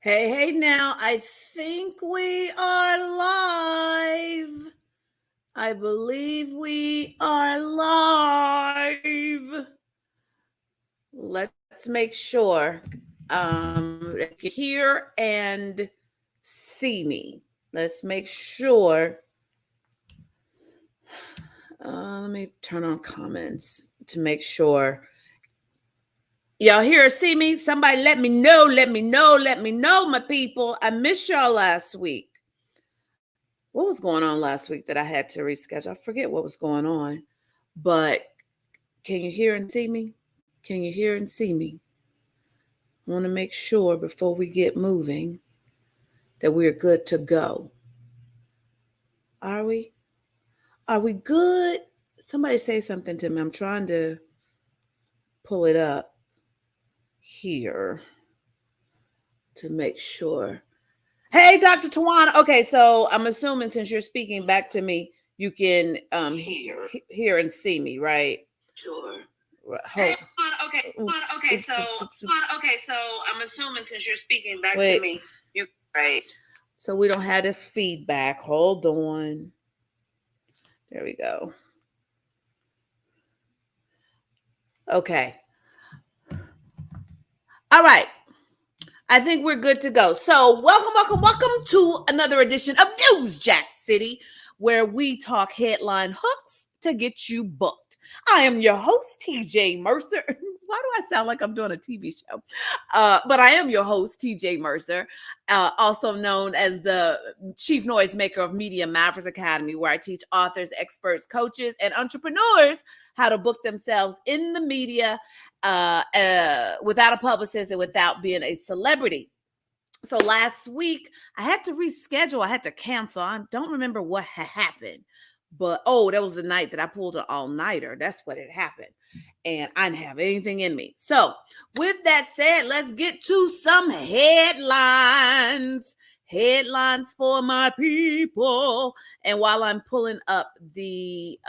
Hey, now, I think we are live. I believe we are live. Let's make sure if you hear and see me. Let's make sure. Let me turn on comments to make sure. Y'all hear or see me? Somebody let me know, my people. I missed y'all last week. What was going on last week that I had to reschedule? I forget what was going on, but can you hear and see me? Can you hear and see me? I want to make sure before we get moving that we're good to go. Are we? Are we good? Somebody say something to me. I'm trying to pull it up here to make sure. Hey, Dr. Tawana. Okay, so I'm assuming since you're speaking back to me, you can hear and see me, right? Sure. Hey, okay, so I'm assuming since you're speaking back to me, you right. So we don't have this feedback. Hold on. There we go. Okay. All right. I think we're good to go. So welcome to another edition of NEWSJACK City, where we talk headline hooks to get you booked. I am your host, TJ Mercer. Why do I sound like I'm doing a TV show? But I am your host, TJ Mercer, also known as the chief noisemaker of Media Mavericks Academy, where I teach authors, experts, coaches, and entrepreneurs how to book themselves in the media without a publicist and without being a celebrity. So last week I had to reschedule. I had to cancel. I don't remember what had happened, but that was the night that I pulled an all-nighter. That's what had happened. And I didn't have anything in me. So with that said, let's get to some headlines. Headlines for my people. And while I'm pulling up the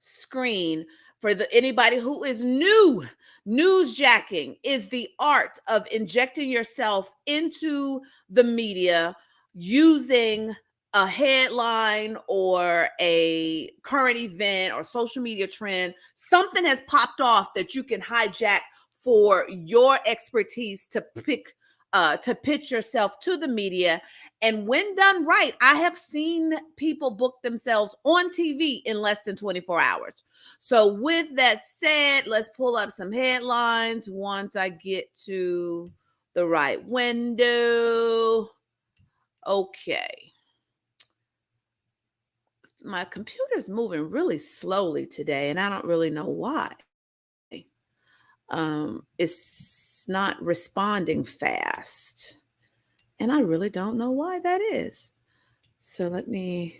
screen for anybody who is new, newsjacking is the art of injecting yourself into the media using a headline or a current event or social media trend. Something has popped off that you can hijack for your expertise to pitch yourself to the media. And when done right, I have seen people book themselves on TV in less than 24 hours. So with that said, let's pull up some headlines once I get to the right window. Okay. My computer's moving really slowly today, and I don't really know why. It's not responding fast. And I really don't know why that is. So let me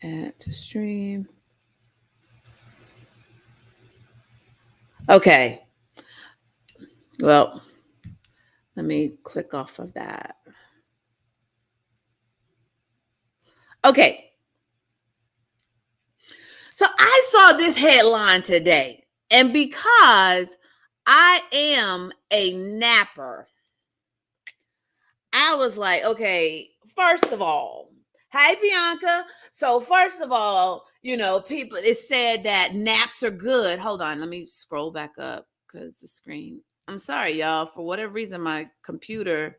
add to stream. Okay. Well, let me click off of that. Okay. So I saw this headline today, and because I am a napper, I was like, okay, first of all, hi, Bianca. So first of all, people, it said that naps are good. Hold on, let me scroll back up because the screen. I'm sorry, y'all. For whatever reason, my computer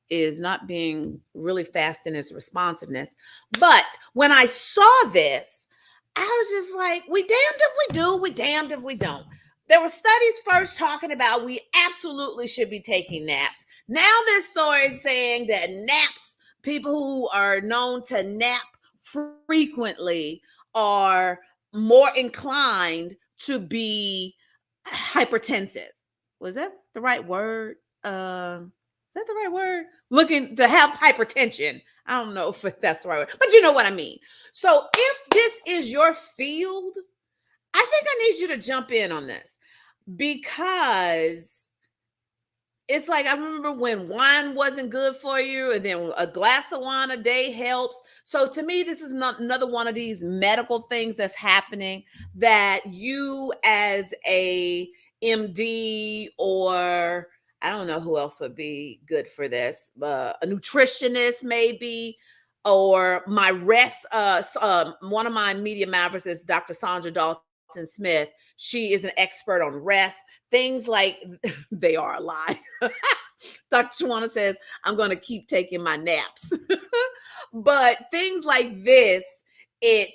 is not being really fast in its responsiveness. But when I saw this, I was just like, we damned if we do, we damned if we don't. There were studies first talking about we absolutely should be taking naps. Now there's stories saying that naps, people who are known to nap frequently are more inclined to be hypertensive. Was that the right word? Is that the right word? Looking to have hypertension. I don't know if that's the right word, but you know what I mean. So if this is your field, I think I need you to jump in on this, because it's like, I remember when wine wasn't good for you, and then a glass of wine a day helps. So to me, this is another one of these medical things that's happening that you as a MD, or I don't know who else would be good for this. A nutritionist, maybe, or my rest. One of my media mavericks is Dr. Sandra Dalton Smith. She is an expert on rest. Things like they are a lie. Dr. Shawana says, I'm going to keep taking my naps. But things like this, it,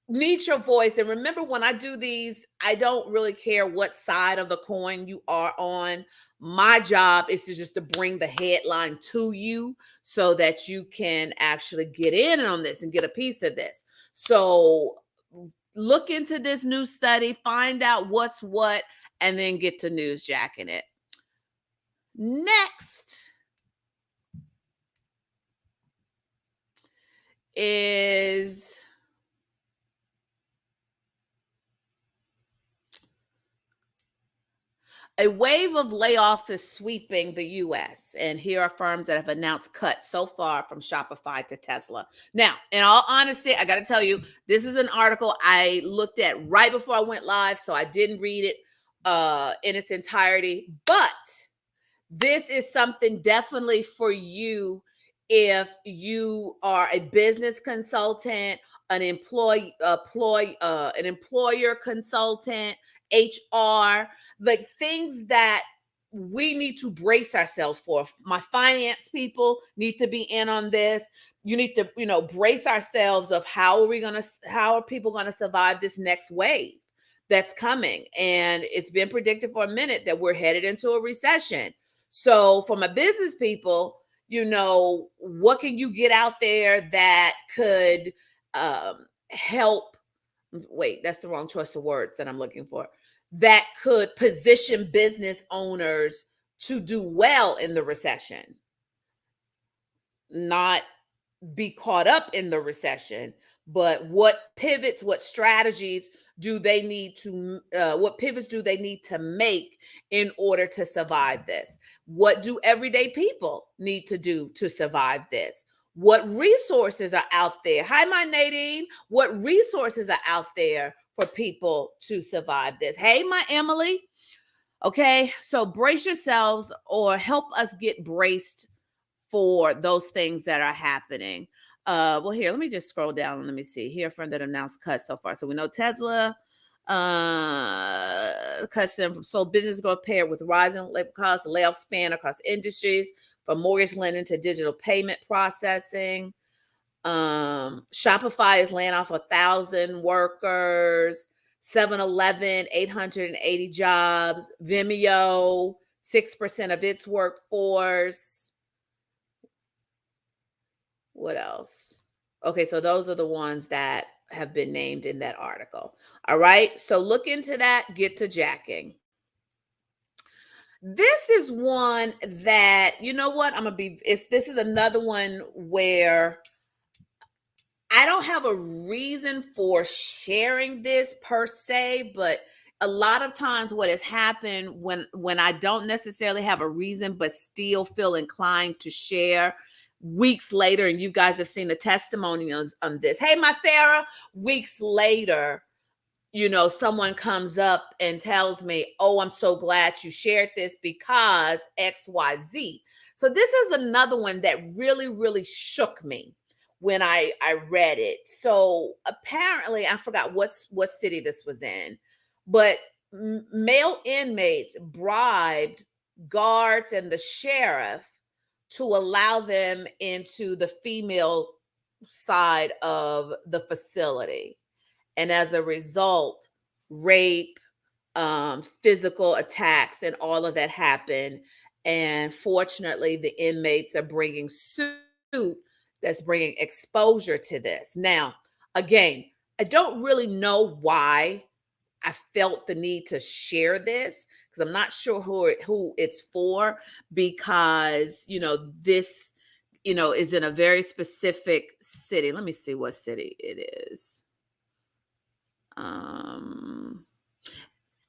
needs your voice. And remember, when I do these, I don't really care what side of the coin you are on. My job is just to bring the headline to you so that you can actually get in on this and get a piece of this. So look into this new study, find out what's what, and then get to newsjacking it. Next is a wave of layoffs is sweeping the U.S., and here are firms that have announced cuts so far, from Shopify to Tesla. Now, in all honesty, I got to tell you, this is an article I looked at right before I went live, so I didn't read it in its entirety. But this is something definitely for you if you are a business consultant, an employer consultant, HR, like things that we need to brace ourselves for. My finance people need to be in on this. You need to, brace ourselves of how are people going to survive this next wave that's coming? And it's been predicted for a minute that we're headed into a recession. So for my business people, what can you get out there that could help? Wait, that's the wrong choice of words that I'm looking for. That could position business owners to do well in the recession, not be caught up in the recession, but what pivots, what strategies do they need to, what pivots do they need to make in order to survive this? What do everyday people need to do to survive this? What resources are out there? Hi, my Nadine. What resources are out there for people to survive this? Hey, my Emily. Okay, so brace yourselves, or help us get braced for those things that are happening. Well, here, let me just scroll down and let me see. Here, from that announced cuts so far. So we know Tesla cuts them from so business growth paired with rising labor costs, the layoff span across industries, from mortgage lending to digital payment processing. Shopify is laying off 1,000 workers. 7-Eleven, 880 jobs. Vimeo, 6% of its workforce. What else? Okay, so those are the ones that have been named in that article. All right, so look into that, get to jacking. This is one that, this is another one where I don't have a reason for sharing this per se, but a lot of times what has happened when I don't necessarily have a reason, but still feel inclined to share weeks later, and you guys have seen the testimonials on this. Hey, my Farah, weeks later, someone comes up and tells me, oh, I'm so glad you shared this because XYZ. So this is another one that really, really shook me when I read it. So apparently, I forgot what city this was in, but male inmates bribed guards and the sheriff to allow them into the female side of the facility. And as a result, rape, physical attacks, and all of that happened. And fortunately, the inmates are bringing suit that's bringing exposure to this. Now, again, I don't really know why I felt the need to share this, because I'm not sure who it's for, because, this, is in a very specific city. Let me see what city it is.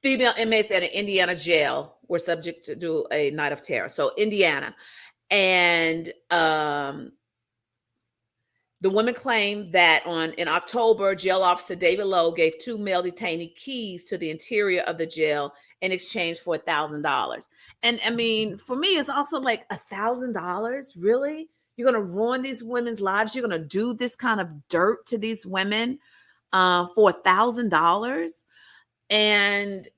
Female inmates at an Indiana jail were subject to do a night of terror. So Indiana. And The women claimed that in October, jail officer David Lowe gave 2 male detainees keys to the interior of the jail in exchange for $1,000. And I mean, for me, it's also like $1,000. Really? You're going to ruin these women's lives? You're going to do this kind of dirt to these women for $1,000? And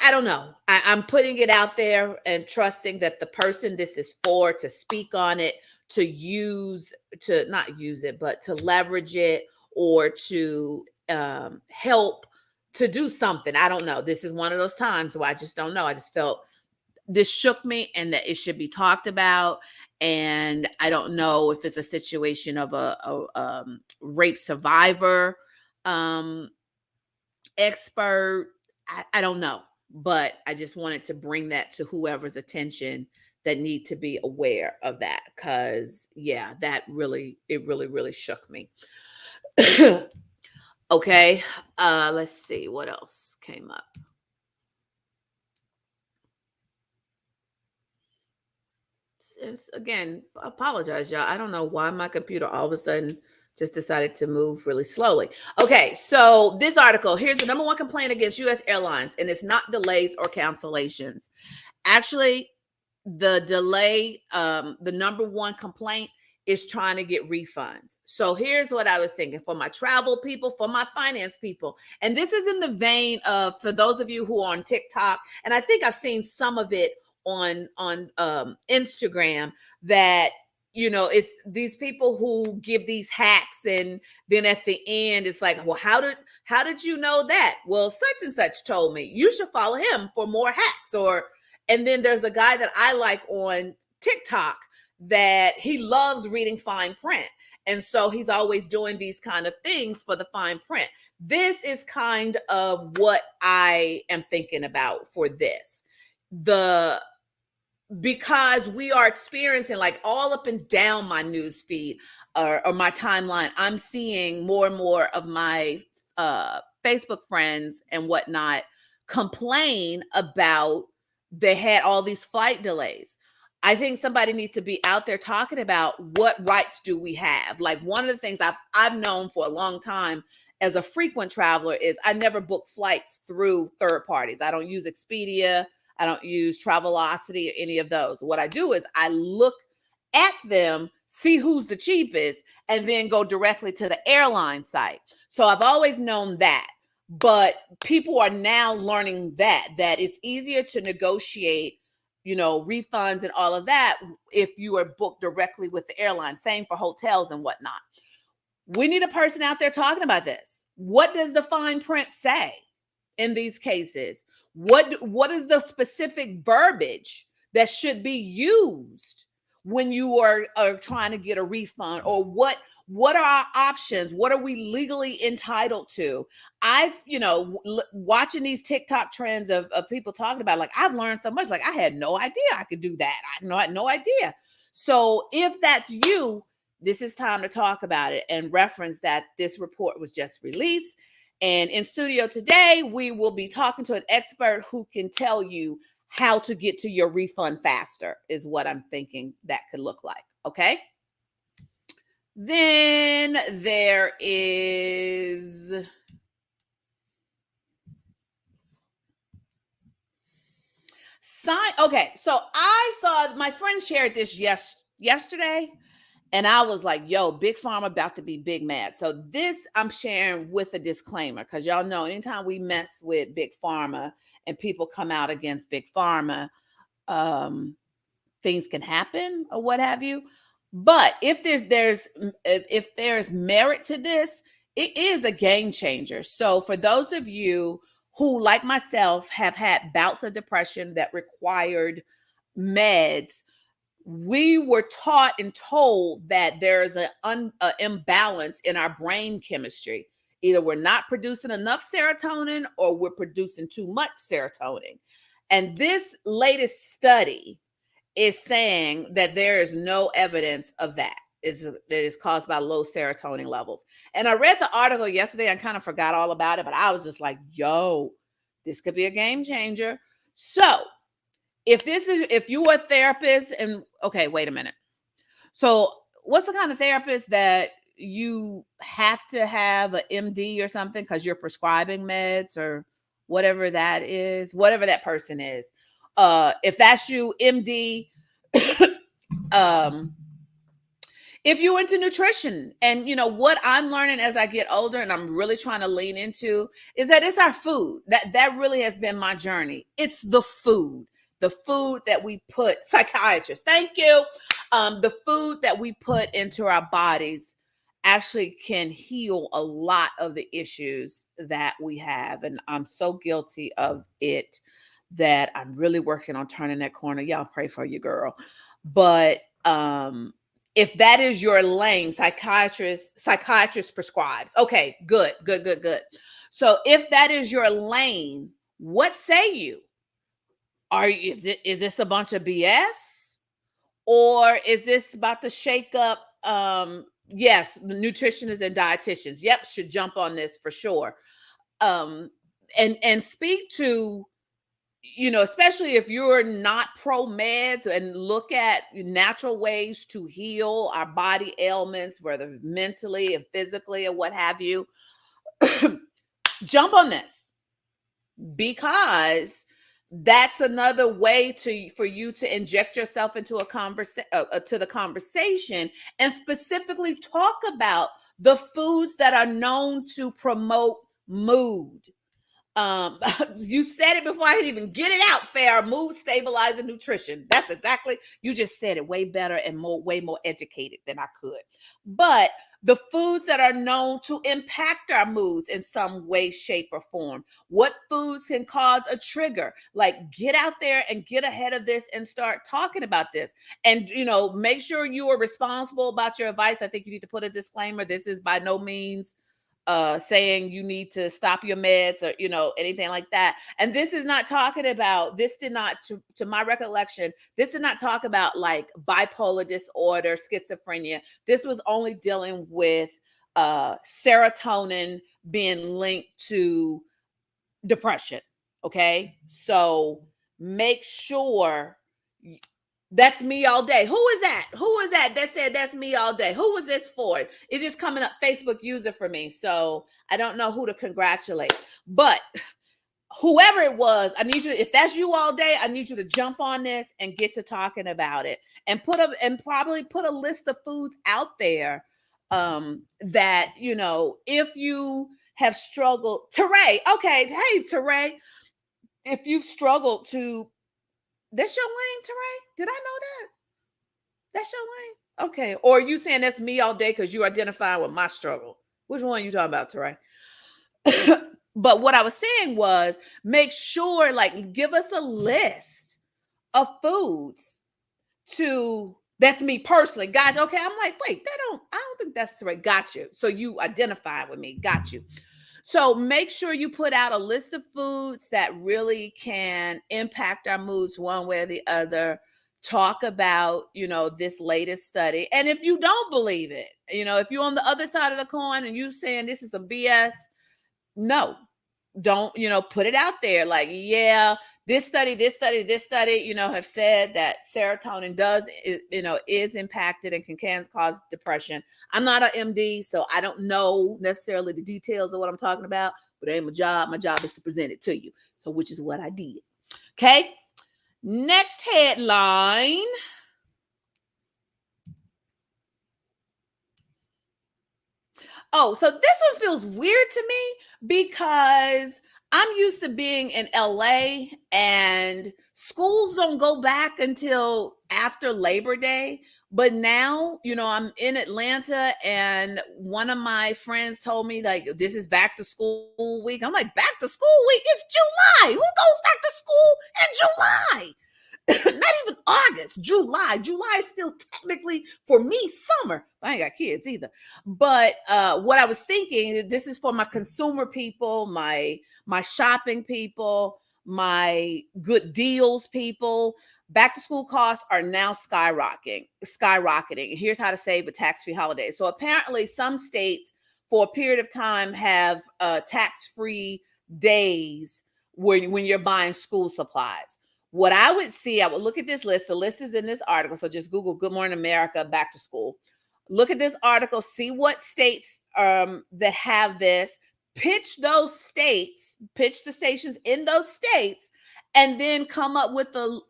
I don't know. I'm putting it out there and trusting that the person this is for to speak on it, to not use it, but to leverage it or to help to do something. I don't know. This is one of those times where I just don't know. I just felt this shook me and that it should be talked about. And I don't know if it's a situation of a rape survivor expert. I don't know, but I just wanted to bring that to whoever's attention that need to be aware of that, because yeah, it really shook me. Okay, let's see what else came up. Again, apologize, y'all. I don't know why my computer all of a sudden just decided to move really slowly. Okay, so this article, here's the number one complaint against U.S. airlines, and it's not delays or cancellations. Actually, the delay, the number one complaint is trying to get refunds. So here's what I was thinking for my travel people, for my finance people. And this is in the vein of, for those of you who are on TikTok, and I think I've seen some of it on Instagram, that it's these people who give these hacks, and then at the end it's like, well, how did you know that? Well, such and such told me. You should follow him for more hacks. And then there's a guy that I like on TikTok that he loves reading fine print, and so he's always doing these kind of things for the fine print. This is kind of what I am thinking about for this. Because we are experiencing, like, all up and down my news feed or my timeline, I'm seeing more and more of my Facebook friends and whatnot complain about they had all these flight delays. I think somebody needs to be out there talking about what rights do we have. Like, one of the things I've known for a long time as a frequent traveler is I never book flights through third parties. I don't use Expedia. I don't use Travelocity or any of those. What I do is I look at them, see who's the cheapest, and then go directly to the airline site. So I've always known that. But people are now learning that it's easier to negotiate, refunds and all of that if you are booked directly with the airline. Same for hotels and whatnot. We need a person out there talking about this. What does the fine print say in these cases? What is the specific verbiage that should be used when you are trying to get a refund? Or what are our options? What are we legally entitled to? I've, watching these TikTok trends of people talking about, like, I've learned so much. Like, I had no idea I could do that. I had no idea. So if that's you, this is time to talk about it and reference that this report was just released. And in studio today, we will be talking to an expert who can tell you how to get to your refund faster, is what I'm thinking that could look like. Okay. Then there is okay, so I saw my friend shared this yesterday. And I was like, yo, Big Pharma about to be big mad. So this I'm sharing with a disclaimer, because y'all know anytime we mess with Big Pharma and people come out against Big Pharma, things can happen or what have you. But if there's merit to this, it is a game changer. So for those of you who, like myself, have had bouts of depression that required meds, we were taught and told that there's an imbalance in our brain chemistry. Either we're not producing enough serotonin or we're producing too much serotonin. And this latest study is saying that there is no evidence of that. That is caused by low serotonin levels. And I read the article yesterday and kind of forgot all about it, but I was just like, yo, this could be a game changer. So if you are a therapist, and okay, wait a minute. So what's the kind of therapist that you have to have an MD or something because you're prescribing meds or whatever that is, whatever that person is. If that's you, MD, if you're into nutrition, and what I'm learning as I get older and I'm really trying to lean into is that it's our food. That really has been my journey. It's the food that we put, psychiatrists, thank you. The food that we put into our bodies actually can heal a lot of the issues that we have. And I'm so guilty of it that I'm really working on turning that corner. Y'all pray for your girl. But if that is your lane, psychiatrist prescribes. Okay, good. So if that is your lane, what say you? Is this a bunch of BS? Or is this about to shake up? Yes, nutritionists and dietitians, yep, should jump on this for sure. And speak to, especially if you're not pro meds, and look at natural ways to heal our body ailments, whether mentally and physically or what have you. Jump on this, because that's another way for you to inject yourself into to the conversation, and specifically talk about the foods that are known to promote mood. You said it before I could even get it out, Fair. Mood stabilizing nutrition. That's exactly, you just said it way better and way more educated than I could. But the foods that are known to impact our moods in some way, shape, or form. What foods can cause a trigger? Like, get out there and get ahead of this and start talking about this. And, make sure you are responsible about your advice. I think you need to put a disclaimer. This is by no means saying you need to stop your meds or anything like that. And this is not talking about, this did not, to my recollection, this did not talk about like bipolar disorder, schizophrenia. This was only dealing with serotonin being linked to depression. Okay, so make sure. That's me all day. Who is that said that's me all day? Who was this for? It's just coming up Facebook user for me, so I don't know who to congratulate. But whoever it was, I need you, if that's you all day, I need you to jump on this and get to talking about it, and probably put a list of foods out there that, if you have struggled. Teray, okay, hey Teray, if you've struggled to, that's your lane, Teray? Did I know that? That's your lane? Okay. Or are you saying that's me all day because you identify with my struggle? Which one are you talking about, Teray? But what I was saying was, make sure, like, give us a list of foods that's me personally. Got you. Okay. I'm like, wait, I don't think that's Teray. Got you. So you identify with me. Got you. So make sure you put out a list of foods that really can impact our moods one way or the other. Talk about, this latest study. And if you don't believe it, if you're on the other side of the coin and you saying this is a BS, no, don't, put it out there. Like, yeah, this study, have said that serotonin is impacted and can cause depression. I'm not an MD, so I don't know necessarily the details of what I'm talking about, but it ain't my job. My job is to present it to you. So, which is what I did. Okay. Next headline. Oh, so this one feels weird to me because I'm used to being in LA and schools don't go back until after Labor Day. But now, I'm in Atlanta, and one of my friends told me, like, this is back to school week. I'm like, back to school week? It's July. Who goes back to school in July? Not even August, July. July is still technically, for me, summer. I ain't got kids either. But what I was thinking, this is for my consumer people, my shopping people, my good deals people. Back to school costs are now skyrocketing. Here's how to save a tax-free holiday. So apparently some states for a period of time have tax-free days when you're buying school supplies. What I would see, I would look at this list. The list is in this article. So just Google Good Morning America back to school. look at this article, see what states that have this, pitch the stations in those states, and then come up with the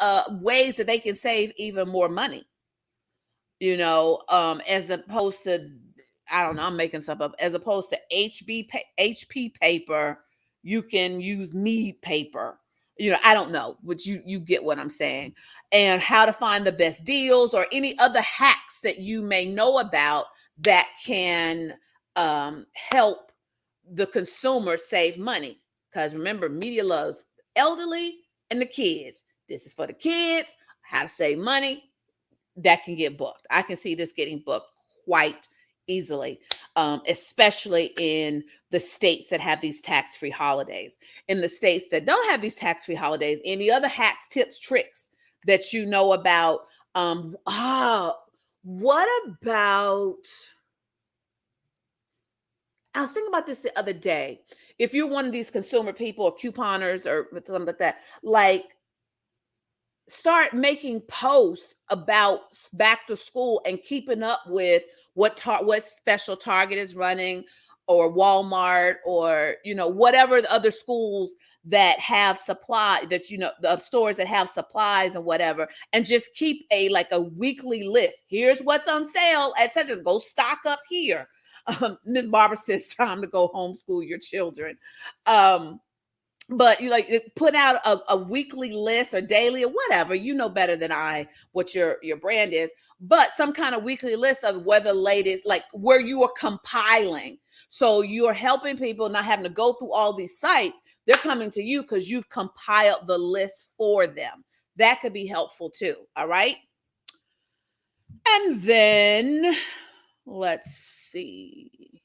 ways that they can save even more money. As opposed to, I don't know, I'm making stuff up. As opposed to HP paper, you can use Mead paper. I don't know, but you get what I'm saying. And how to find the best deals or any other hacks that you may know about that can help the consumer save money. Because remember, media loves elderly and the kids. This is for the kids, how to save money. That can get booked. I can see this getting booked quite easily, especially in the states that have these tax-free holidays. In the states that don't have these tax-free holidays, any other hacks, tips, tricks that you know about? What about? I was thinking about this the other day. If you're one of these consumer people or couponers or something like that, like, start making posts about back to school and keeping up with what special Target is running, or Walmart, or whatever the other schools that have supply, that the stores that have supplies and whatever, and just keep a weekly list. Here's what's on sale at such as, go stock up here. Miss Barbara says time to go homeschool your children. But you put out a weekly list or daily or whatever, better than I what your brand is, but some kind of weekly list of whether latest, where you are compiling. So you're helping people not having to go through all these sites. They're coming to you because you've compiled the list for them. That could be helpful too. All right. And then let's see.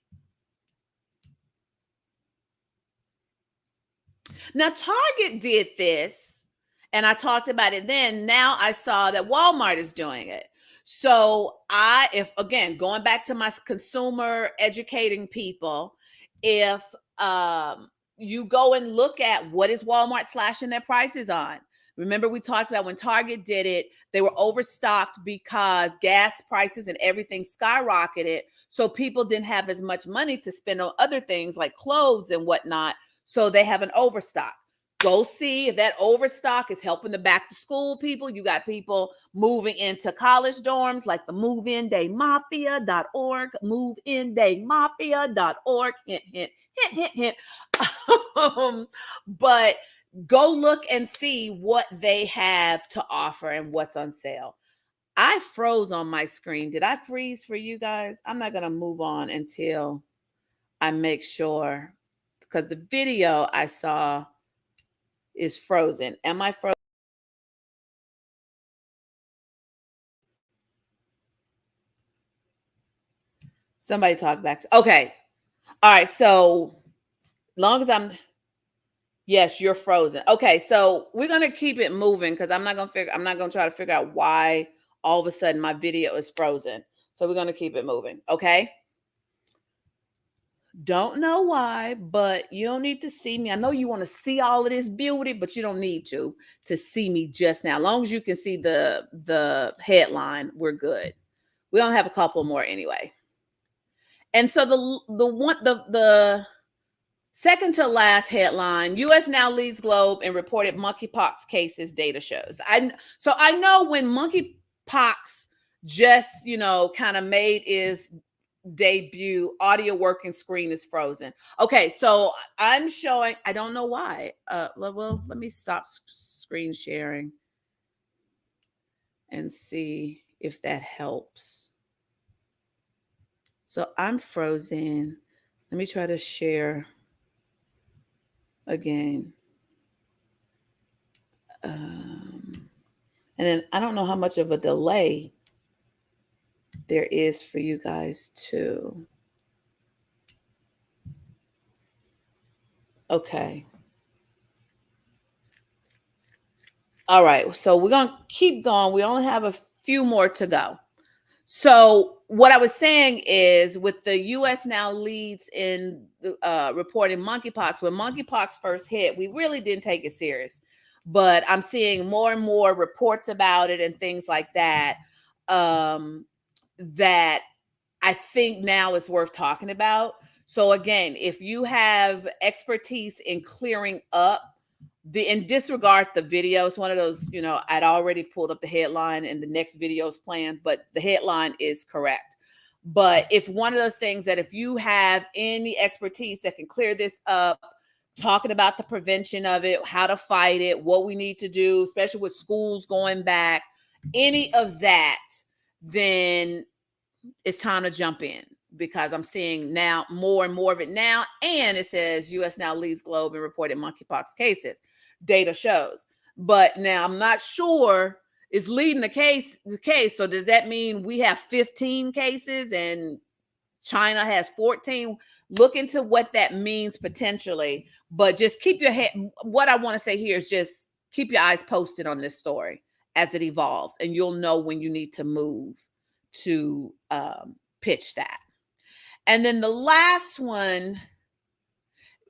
Now, Target did this, and I talked about it then. Now I saw that Walmart is doing it. So going back to my consumer educating people, if you go and look at what is Walmart slashing their prices on. Remember, we talked about when Target did it, they were overstocked because gas prices and everything skyrocketed. So people didn't have as much money to spend on other things like clothes and whatnot. So they have an overstock. Go see if that overstock is helping the back to school people. You got people moving into college dorms, like the moveindayMafia.org, moveindayMafia.org. Hint, hint, hint, hint, hint. But go look and see what they have to offer and what's on sale. I froze on my screen. Did I freeze for you guys? I'm not going to move on until I make sure, because the video I saw is frozen. Am I frozen? Somebody talk back. Okay. All right. So long as yes, you're frozen. Okay. So we're going to keep it moving because I'm not going to try to figure out why all of a sudden my video is frozen. So we're going to keep it moving. Okay. Don't know why, but you don't need to see me. I know you want to see all of this beauty, but you don't need to see me just now. As long as you can see the headline, we're good. We only have a couple more anyway. And so the second to last headline: U.S. now leads globe in reported monkeypox cases, data shows. I know when monkeypox just kind of made its debut, audio working screen is frozen. Okay, so I'm showing, I don't know why. Well, let me stop screen sharing and see if that helps. So I'm frozen. Let me try to share again. And then I don't know how much of a delay there is for you guys too. Okay. All right. So we're going to keep going. We only have a few more to go. So what I was saying is, with the U.S. now leads in reporting monkeypox. When monkeypox first hit, we really didn't take it serious. But I'm seeing more and more reports about it and things like that, that I think now is worth talking about. So again, if you have expertise in clearing up and disregard the video, it's one of those, I'd already pulled up the headline and the next video is planned, but the headline is correct. But if one of those things that if you have any expertise that can clear this up, talking about the prevention of it, how to fight it, what we need to do, especially with schools going back, any of that, then it's time to jump in, because I'm seeing now more and more of it now. And it says U.S. now leads globe in reported monkeypox cases. Data shows. But now I'm not sure it's leading the case. So does that mean we have 15 cases and China has 14? Look into what that means potentially. But just keep your head. What I want to say here is just keep your eyes posted on this story as it evolves, and you'll know when you need to move to pitch that. And then the last one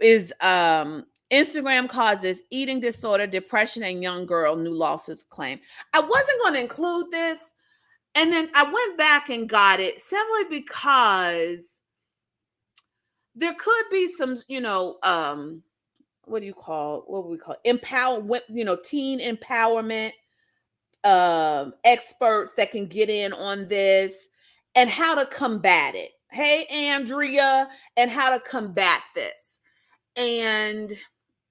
is Instagram causes eating disorder, depression, and young girl, new lawsuits claim. I wasn't going to include this, and then I went back and got it simply because there could be some, what do we call teen empowerment experts that can get in on this and how to combat it. Hey, Andrea, and how to combat this. And,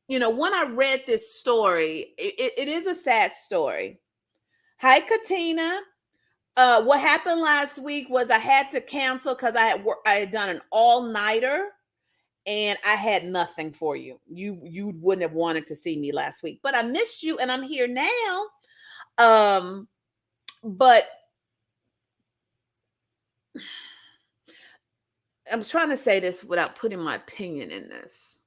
when I read this story, it is a sad story. Hi, Katina. What happened last week was I had to cancel because I had done an all-nighter and I had nothing for you. You wouldn't have wanted to see me last week, but I missed you and I'm here now. But I'm trying to say this without putting my opinion in this.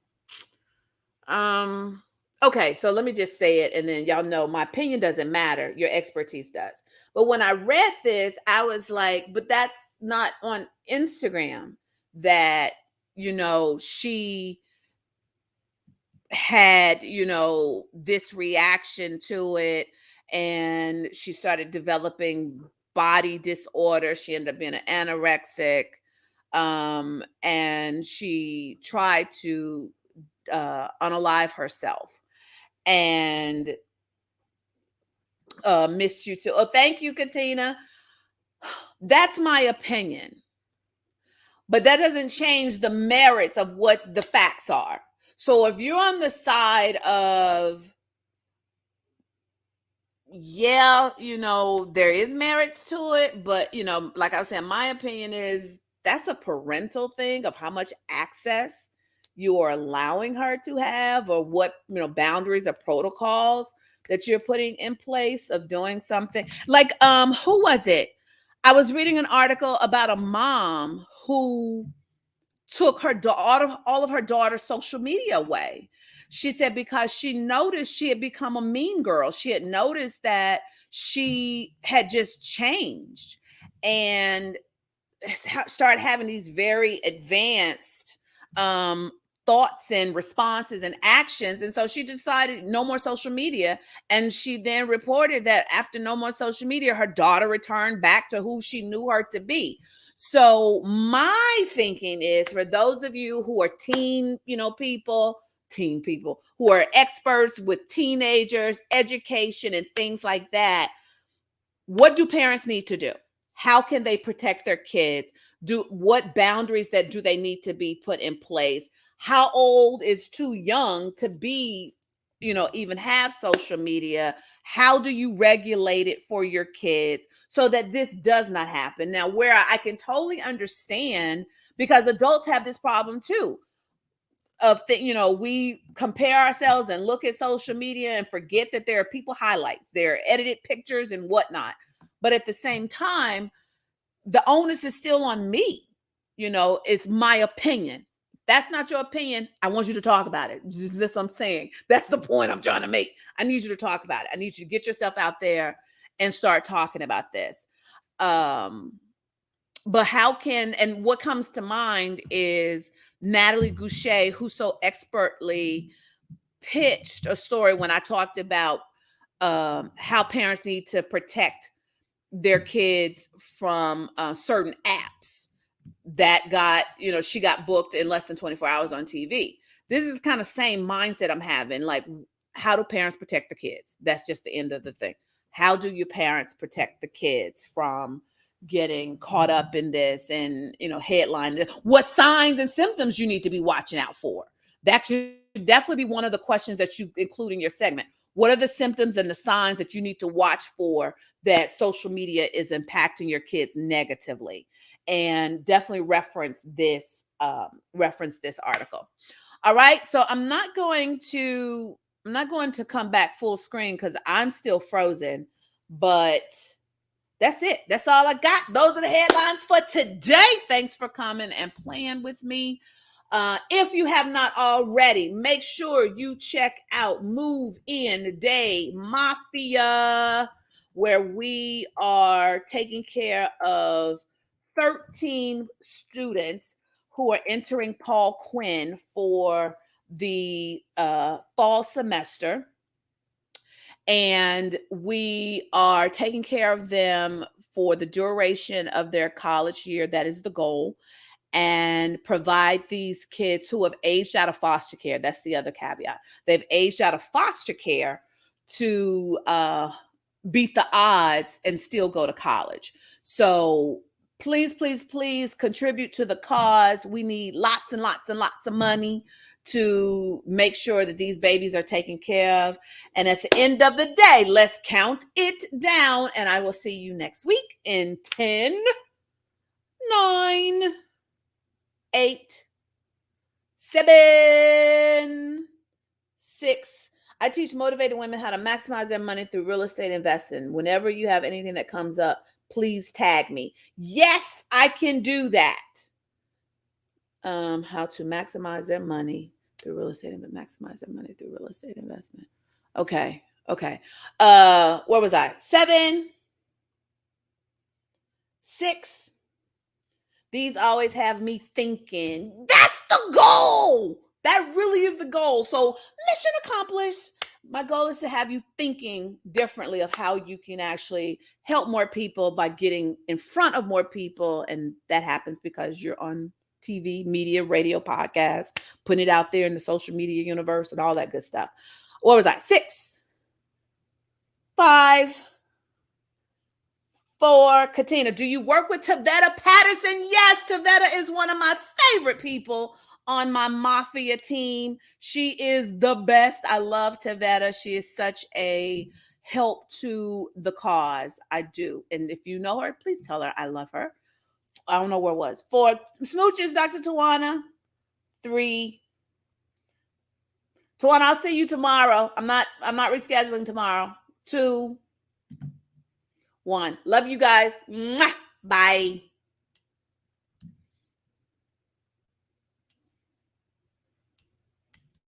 Okay, so let me just say it, and then y'all know my opinion doesn't matter. Your expertise does. But when I read this, I was like, but that's not on Instagram that, she had, this reaction to it, and she started developing body disorder. She ended up being an anorexic, and she tried to unalive herself, and missed you too. Oh, thank you, Katina. That's my opinion, but that doesn't change the merits of what the facts are. So if you're on the side of, yeah, there is merits to it, but, like I was saying, my opinion is that's a parental thing of how much access you are allowing her to have, or what, boundaries or protocols that you're putting in place of doing something. Like, who was it? I was reading an article about a mom who took her daughter, all of her daughter's social media away. She said because she noticed she had become a mean girl. She had noticed that she had just changed and started having these very advanced thoughts and responses and actions. And so she decided no more social media. And she then reported that after no more social media, her daughter returned back to who she knew her to be. So my thinking is, for those of you who are teen people who are experts with teenagers, education and things like that, what do parents need to do? How can they protect their kids? What boundaries do they need to be put in place? How old is too young to be, even have social media? How do you regulate it for your kids so that this does not happen? Now, where I can totally understand, because adults have this problem too, of we compare ourselves and look at social media and forget that there are people highlights, there are edited pictures and whatnot. But at the same time, the onus is still on me. It's my opinion. That's not your opinion. I want you to talk about it. That's what I'm saying. That's the point I'm trying to make. I need you to talk about it. I need you to get yourself out there and start talking about this. But and what comes to mind is Natalie Goucher, who so expertly pitched a story when I talked about how parents need to protect their kids from certain apps that got, she got booked in less than 24 hours on TV. This is kind of same mindset I'm having. Like, how do parents protect the kids? That's just the end of the thing. How do your parents protect the kids from getting caught up in this and, headline? What signs and symptoms you need to be watching out for? That should definitely be one of the questions that you include in your segment. What are the symptoms and the signs that you need to watch for that social media is impacting your kids negatively? And definitely reference this article. All right. So I'm not going to come back full screen because I'm still frozen, but that's it. That's all I got. Those are the headlines for today. Thanks for coming and playing with me. If you have not already, make sure you check out Move In Day Mafia, where we are taking care of 13 students who are entering Paul Quinn for the fall semester. And we are taking care of them for the duration of their college year. That is the goal. And provide these kids who have aged out of foster care. That's the other caveat. They've aged out of foster care to beat the odds and still go to college. So please, please, please contribute to the cause. We need lots and lots and lots of money to make sure that these babies are taken care of. And at the end of the day, let's count it down. And I will see you next week in 10, 9, 8, 7, 6. I teach motivated women how to maximize their money through real estate investing. Whenever you have anything that comes up, please tag me. Yes, I can do that. How to maximize their money through real estate and maximize their money through real estate investment. Okay. Where was I? 7, 6. These always have me thinking. That's the goal. That really is the goal. So mission accomplished. My goal is to have you thinking differently of how you can actually help more people by getting in front of more people. And that happens because you're on TV, media, radio, podcast, putting it out there in the social media universe and all that good stuff. What was I? 6, 5, 4. Katina, do you work with Tavetta Patterson? Yes, Tavetta is one of my favorite people on my Mafia team. She is the best. I love Tavetta. She is such a help to the cause. I do. And if you know her, please tell her I love her. I don't know where it was. 4, smooches, Dr. Tawana. 3, Tawana, I'll see you tomorrow. I'm not rescheduling tomorrow. 2, 1. Love you guys. Mwah. Bye.